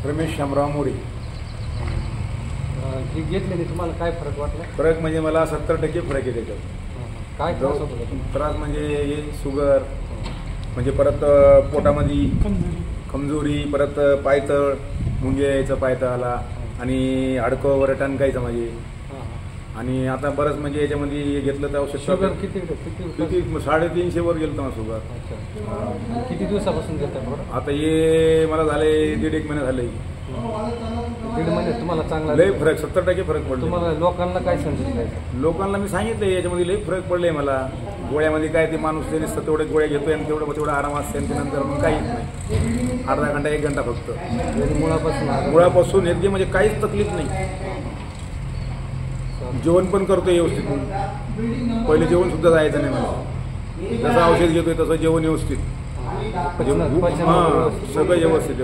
रमेश शामराव मोरे. ही घेतलेली तुम्हाला काय फरक वाटला? फरक म्हणजे मला 70% फरक आहे त्याच्यात. काय त्रास होत होता? त्रास म्हणजे हे शुगर, म्हणजे परत पोटामध्ये कमजोरी, परत पायतळ, मुंगे यायचं पायतळाला, आणि हाडकं वर टणकायचं म्हणजे. आणि आता बरंच म्हणजे याच्यामध्ये घेतलं तर औषध. शुगर किती 350 वर गेलं तर शुगर. किती दिवसापासून घेतात? आता हे मला झाले 1.5 महिना झाले. 1.5 महिन्यात तुम्हाला चांगला लय फरक, 70% फरक पडला. तुम्हाला लोकांना काय सांगितलं? लोकांना मी सांगितलं याच्यामध्ये लय फरक पडले मला. गोळ्यामध्ये काय ते माणूस ते नुसतं तेवढे गोळ्या घेतोय आणि तेवढा आराम असते, आणि त्यानंतर मग काहीच नाही. अर्धा घंटा 1 घंटा फक्त. मुळापासून एकदम म्हणजे काहीच तकलीफ नाही. जेवण पण करतोय व्यवस्थित. पहिले जेवण सुद्धा जायचं नाही मला. जसं औषध घेतोय तसं जेवण व्यवस्थित. सगळं व्यवस्थित.